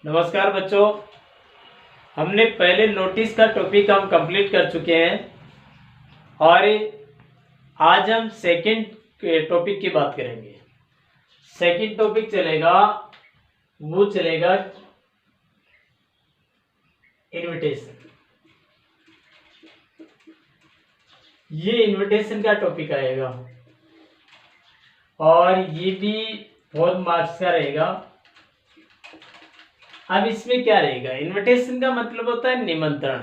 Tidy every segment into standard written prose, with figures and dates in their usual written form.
नमस्कार बच्चों, हमने पहले नोटिस का टॉपिक हम कंप्लीट कर चुके हैं और आज हम सेकंड टॉपिक की बात करेंगे। सेकंड टॉपिक चलेगा इनविटेशन। ये इनविटेशन का टॉपिक आएगा और ये भी 4 मार्क्स का रहेगा। अब इसमें क्या रहेगा, इनविटेशन का मतलब होता है निमंत्रण।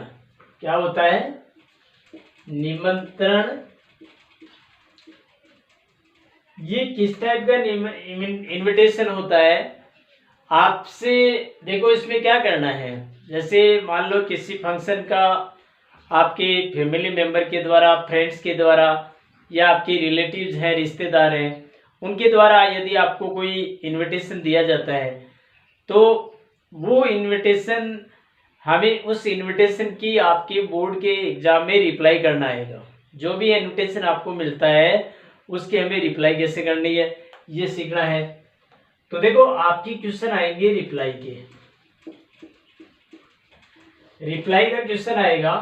क्या होता है? निमंत्रण। ये किस टाइप का इनविटेशन होता है? आपसे देखो इसमें क्या करना है, जैसे मान लो किसी फंक्शन का आपके फैमिली मेंबर के द्वारा, फ्रेंड्स के द्वारा या आपके रिलेटिव्स हैं, रिश्तेदार हैं, उनके द्वारा यदि आपको कोई इनविटेशन दिया जाता है तो वो इनविटेशन हमें उस इनविटेशन की आपके बोर्ड के एग्जाम में रिप्लाई करना है। जो भी इनविटेशन आपको मिलता है उसकी हमें रिप्लाई कैसे करनी है ये सीखना है। तो देखो आपकी क्वेश्चन आएंगे रिप्लाई के। रिप्लाई का क्वेश्चन आएगा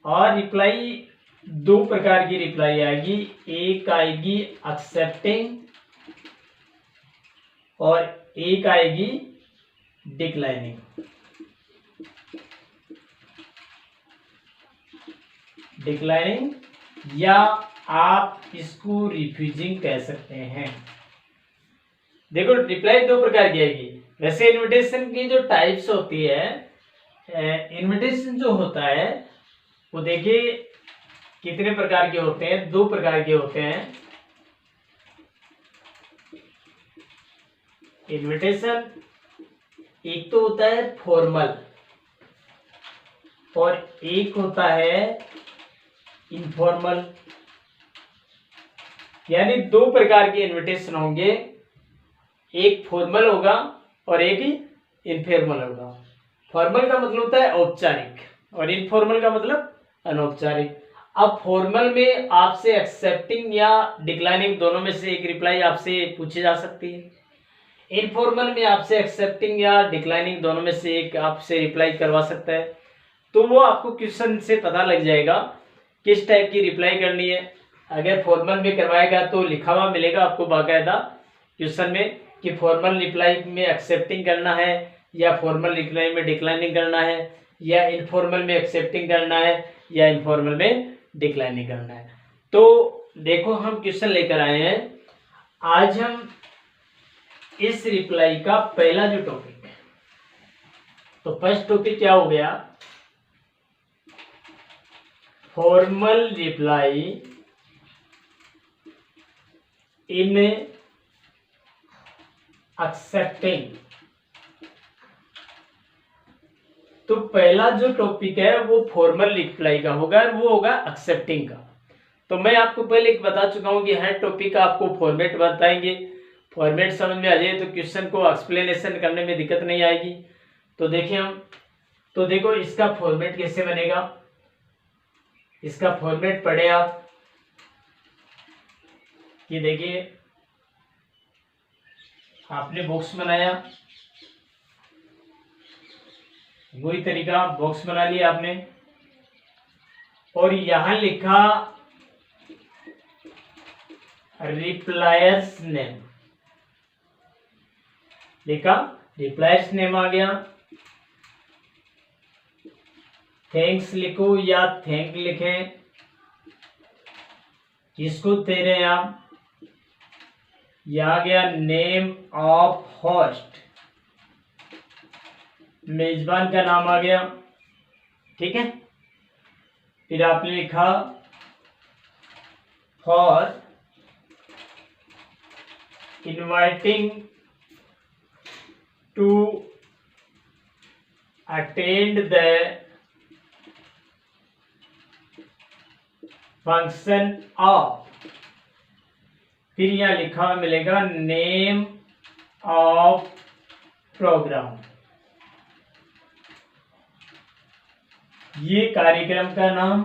और रिप्लाई 2 प्रकार की रिप्लाई आएगी। एक आएगी एक्सेप्टिंग और एक आएगी डिक्लाइनिंग। डिक्लाइनिंग या आप इसको रिफ्यूजिंग कह सकते हैं। देखो रिप्लाई 2 प्रकार की आएगी। वैसे इनविटेशन की जो टाइप्स होती है, इनविटेशन जो होता है वो देखिए कितने प्रकार के होते हैं। 2 प्रकार के होते हैं। इनविटेशन एक तो होता है फॉर्मल और एक होता है इनफॉर्मल। यानी 2 प्रकार के इनविटेशन होंगे, एक फॉर्मल होगा और एक इनफॉर्मल होगा। फॉर्मल का मतलब होता है औपचारिक और इनफॉर्मल का मतलब अनौपचारिक। अब फॉर्मल में आपसे एक्सेप्टिंग या डिक्लाइनिंग दोनों में से एक रिप्लाई आपसे पूछी जा सकती है। इनफॉर्मल में आपसे एक्सेप्टिंग या डिक्लाइनिंग दोनों में से एक आपसे रिप्लाई करवा सकता है। तो वो आपको क्वेश्चन से पता लग जाएगा किस टाइप की रिप्लाई करनी है। अगर फॉर्मल में करवाएगा तो लिखा हुआ मिलेगा आपको बाकायदा क्वेश्चन में कि फॉर्मल रिप्लाई में एक्सेप्टिंग करना है या फॉर्मल रिप्लाई में डिक्लाइनिंग करना है या इनफॉर्मल में एक्सेप्टिंग करना है या इनफॉर्मल में डिक्लाइनिंग करना है। तो देखो हम क्वेश्चन लेकर आए हैं। आज हम इस रिप्लाई का पहला जो टॉपिक है, तो फर्स्ट टॉपिक क्या हो गया? Formal reply in accepting. तो पहला जो टॉपिक है वो फॉर्मल रिप्लाई का होगा, वो होगा एक्सेप्टिंग का। तो मैं आपको पहले एक बता चुका हूं कि हर टॉपिक का आपको फॉर्मेट बताएंगे। फॉर्मेट समझ में आ जाए तो क्वेश्चन को एक्सप्लेनेशन करने में दिक्कत नहीं आएगी। तो देखिए हम, तो देखो इसका फॉर्मेट कैसे बनेगा। इसका फॉर्मेट पढ़े आप कि देखिए आपने बॉक्स बनाया, वही तरीका बॉक्स बना लिया आपने और यहां लिखा रिप्लायर्स नेम। लिखा रिप्लायर्स नेम आ गया। थैंक्स लिखो या थैंक लिखें, किसको दे रहे हैं आप। यह आ गया नेम ऑफ होस्ट, मेजबान का नाम आ गया। ठीक है, फिर आपने लिखा for inviting to attend the function of, फिर यहां लिखा हुआ मिलेगा नेम ऑफ प्रोग्राम। ये कार्यक्रम का नाम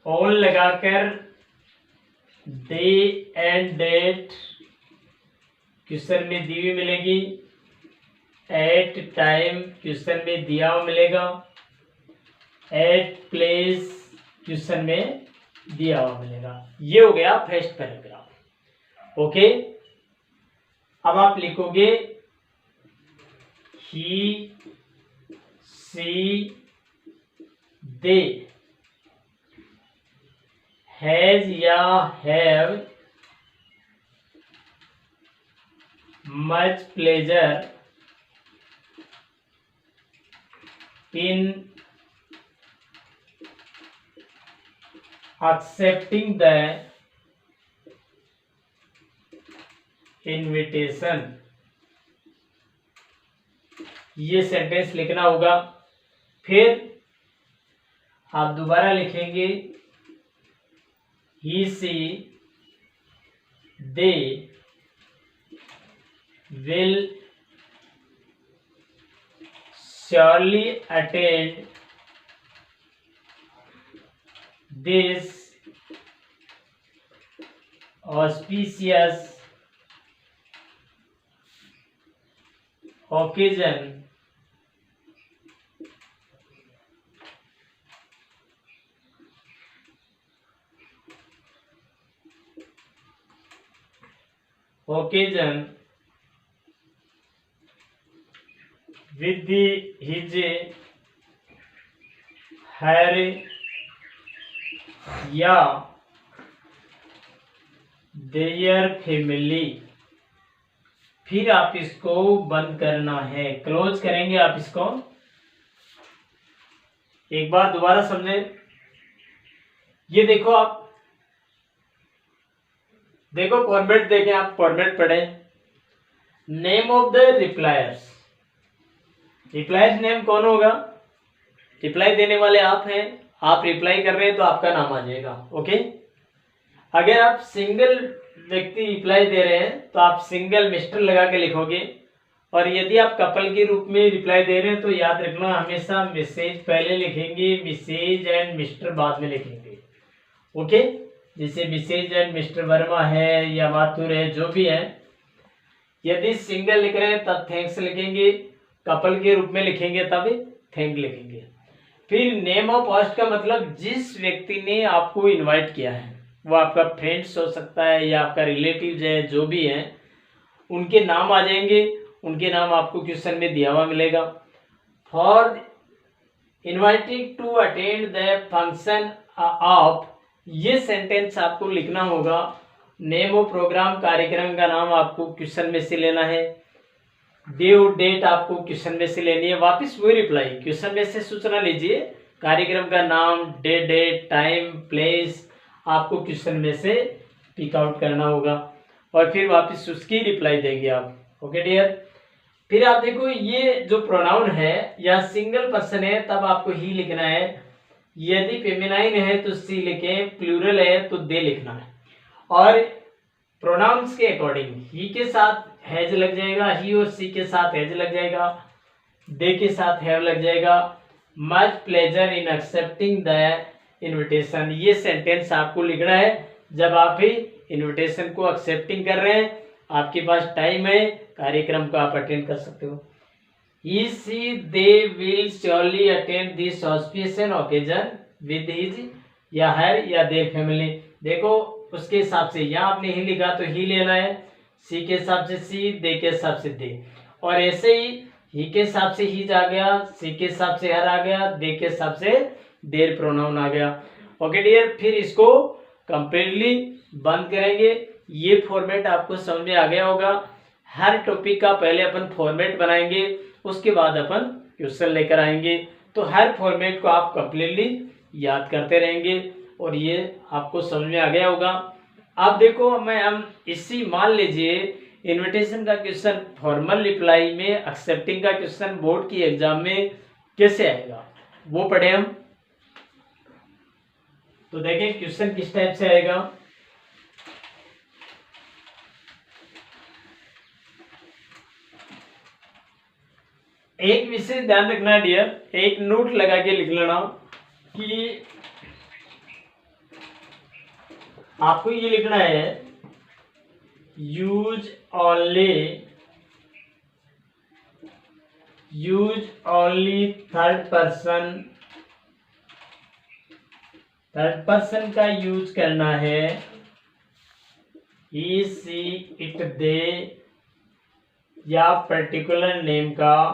ऑल लगाकर डे एंड डेट क्वेश्चन में दी हुई मिलेगी। एट टाइम क्वेश्चन में दिया हुआ मिलेगा, एट प्लेस क्वेश्चन में दिया हुआ मिलेगा। ये हो गया फर्स्ट पैराग्राफ। ओके, अब आप लिखोगे ही सी दे हैज या have much pleasure in accepting the invitation। ये सेंटेंस लिखना होगा। फिर आप दोबारा लिखेंगे he she they will surely attend this auspicious occasion with his her या their family। फिर आप इसको बंद करना है, क्लोज करेंगे आप इसको। एक बार दोबारा समझे, ये देखो आप देखो फॉर्मेट देखें, आप फॉर्मेट पढ़ें। नेम ऑफ द रिप्लायर्स, रिप्लायर्स नेम कौन होगा? रिप्लाई देने वाले आप हैं, आप रिप्लाई कर रहे हैं तो आपका नाम आ जाएगा। ओके, अगर आप सिंगल व्यक्ति रिप्लाई दे रहे हैं तो आप सिंगल मिस्टर लगा के लिखोगे, और यदि आप कपल के रूप में रिप्लाई दे रहे हैं तो याद रखना हमेशा मिसेज पहले लिखेंगे, मिसेज एंड मिस्टर बाद में लिखेंगे। ओके, जैसे मिसेज एंड मिस्टर वर्मा है या माथुर है, जो भी है। यदि सिंगल लिख रहे हैं तब थैंक्स लिखेंगे, कपल के रूप में लिखेंगे तब थैंक लिखेंगे। फिर नेम ऑफ होस्ट का मतलब जिस व्यक्ति ने आपको इनवाइट किया है, वो आपका फ्रेंड्स हो सकता है या आपका रिलेटिव है, जो भी है, उनके नाम आ जाएंगे। उनके नाम आपको क्वेश्चन में दिया हुआ मिलेगा। For invited to attend the function of, ये सेंटेंस आपको लिखना होगा। नेम ऑफ प्रोग्राम, कार्यक्रम का नाम आपको क्वेश्चन में से लेना है। डे और डेट आपको क्वेश्चन में से लेनी है। वापस वही रिप्लाई, क्वेश्चन में से सूचना लीजिए, कार्यक्रम का नाम, डे, डेट, टाइम, प्लेस आपको क्वेश्चन में से पिक आउट करना होगा और फिर वापस उसकी रिप्लाई देंगे आप। ओके डियर, फिर आप देखो ये जो प्रोनाउन है या सिंगल पर्सन है तब आपको ही लिखना है। यदि फेमिनाइन है तो सी लिखें, प्लूरल है तो दे लिखना है। और प्रोनाउंस के अकॉर्डिंग ही के साथ हैज लग जाएगा, ही और सी के साथ हैज लग जाएगा, दे के साथ हैव लग जाएगा। Much pleasure in accepting the invitation, ये सेंटेंस आपको लिखना है जब आप ही इनविटेशन को एक्सेप्टिंग कर रहे हैं, आपके पास टाइम है, कार्यक्रम को आप अटेंड कर सकते हो। He, she, they will surely attend this auspicious occasion with his या her या their family। देखो उसके हिसाब से, यहाँ आपने ही लिखा तो ही लेना है, सी के हिसाब से सी, दे के हिसाब से दे, और ऐसे ही के हिसाब से ही आ गया, सी के हिसाब से हर आ गया, दे के हिसाब से देर प्रोनाउन आ गया। ओके डियर, फिर इसको कंप्लीटली बंद करेंगे। ये फॉर्मेट आपको समझ में आ गया होगा। हर टॉपिक का पहले अपन फॉर्मेट बनाएंगे, उसके बाद अपन क्वेश्चन लेकर आएंगे। तो हर फॉर्मेट को आप कंप्लीटली याद करते रहेंगे और ये आपको समझ में आ गया होगा। अब देखो हम इसी मान लीजिए इनविटेशन का क्वेश्चन फॉर्मल रिप्लाई में, एक्सेप्टिंग का क्वेश्चन बोर्ड की एग्जाम में कैसे आएगा वो पढ़े हम। तो देखें क्वेश्चन किस टाइप से आएगा। एक विशेष ध्यान रखना डियर, एक नोट लगा के लिख लेना कि आपको ये लिखना है use only use only third person का यूज करना है। ही सी इट दे या पर्टिकुलर नेम का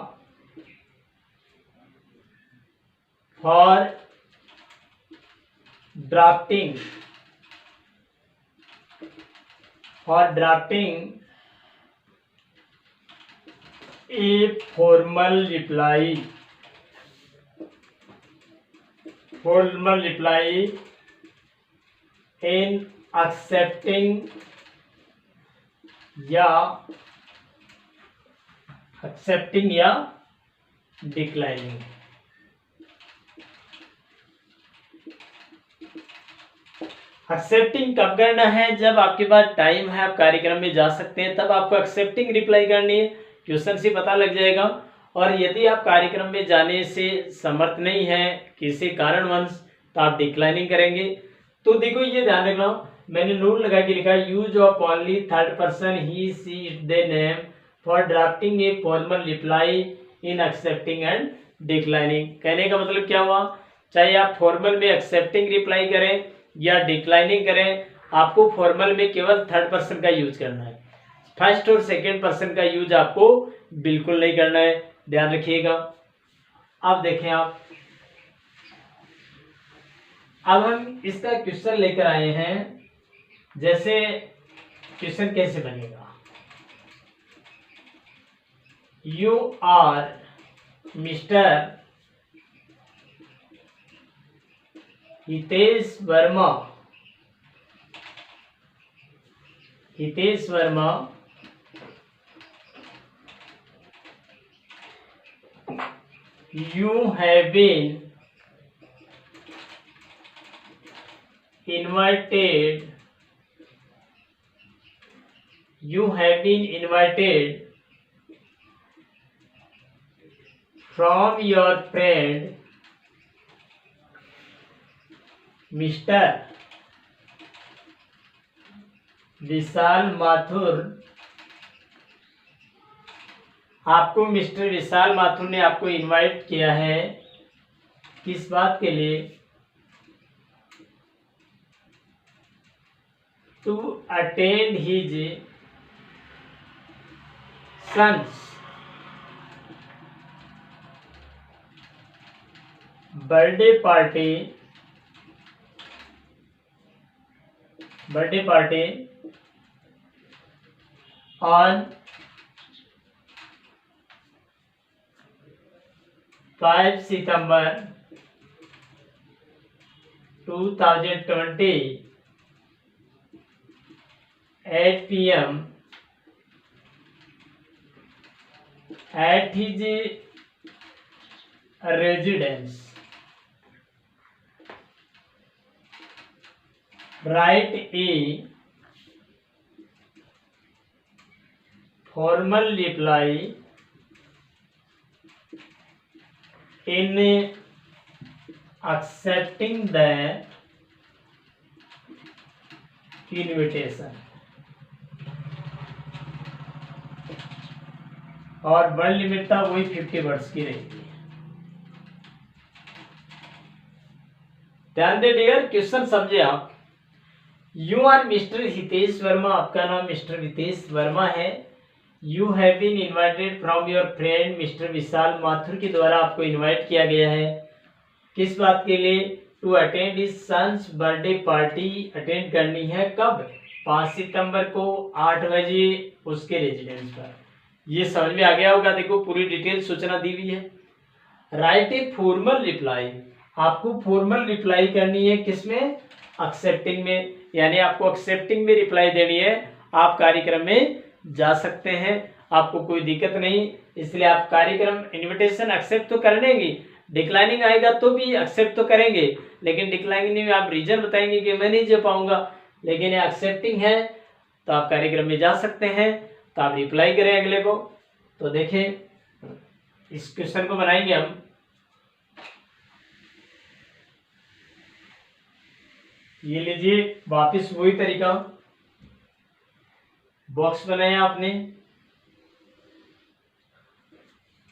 for drafting a formal reply in accepting या डिक्लाइनिंग। एक्सेप्टिंग कब करना है? जब आपके पास टाइम है, आप कार्यक्रम में जा सकते हैं, तब आपको एक्सेप्टिंग रिप्लाई करनी है। क्वेश्चन से पता लग जाएगा। और यदि आप कार्यक्रम में जाने से समर्थ नहीं है किसी कारणवश, तो आप डिक्लाइनिंग करेंगे। तो देखो ये ध्यान रखना, मैंने नोट लगा के लिखा use of only third person he see it they name for drafting a formal reply in accepting and declining. कहने का मतलब क्या हुआ? चाहे आप फॉर्मल में एक्सेप्टिंग रिप्लाई करें या डिक्लाइनिंग करें, आपको फॉर्मल में केवल थर्ड पर्सन का यूज करना है। फर्स्ट और सेकंड पर्सन का यूज आपको बिल्कुल नहीं करना है, ध्यान रखिएगा। अब देखें आप, अब हम इसका क्वेश्चन लेकर आए हैं। जैसे क्वेश्चन कैसे बनेगा? You are mister Hitesh Verma you have been invited from your friend Mr. Vishal Mathur. आपको मिस्टर विशाल माथुर ने आपको इनवाइट किया है। किस बात के लिए? To attend his son's birthday party on 5 सितंबर 2020 8 PM at his residence. Write a formal reply in accepting the invitation। और वर्ड लिमिट था वही 50 वर्ड्स की रहेगी। ध्यान दे डियर, क्वेश्चन समझे आप। You are mister Hitesh Verma, आपका नाम मिस्टर हितेश वर्मा है। You have been invited from your friend mister Vishal Mathur के द्वारा आपको इन्वाइट किया गया है। किस बात के लिए? To attend his son's birthday party. Attend करनी है कब? 5 सितंबर को 8 बजे उसके रेजिडेंस पर। ये समझ में आ गया होगा। देखो पूरी डिटेल सूचना दी हुई है। राइट ए फॉर्मल रिप्लाई, आपको फॉर्मल रिप्लाई करनी है किसमें? एक्सेप्टिंग में, यानी आपको एक्सेप्टिंग में रिप्लाई देनी है। आप कार्यक्रम में जा सकते हैं, आपको कोई दिक्कत नहीं। इसलिए आप कार्यक्रम इनविटेशन एक्सेप्ट तो कर लेंगे, डिक्लाइनिंग आएगा तो भी एक्सेप्ट तो करेंगे, लेकिन डिक्लाइनिंग में आप रीजन बताएंगे कि मैं नहीं जा पाऊंगा। लेकिन एक्सेप्टिंग है तो आप कार्यक्रम में जा सकते हैं, तो आप रिप्लाई करें अगले को। तो देखें इस क्वेश्चन को बनाएंगे हम। ये लीजिए वापिस वही तरीका, बॉक्स बनाया आपने,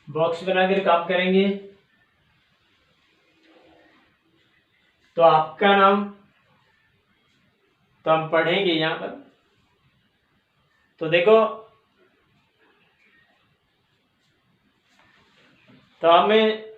बॉक्स बनाकर काम करेंगे। तो आपका नाम तो हम पढ़ेंगे यहां पर। तो देखो, तो हमें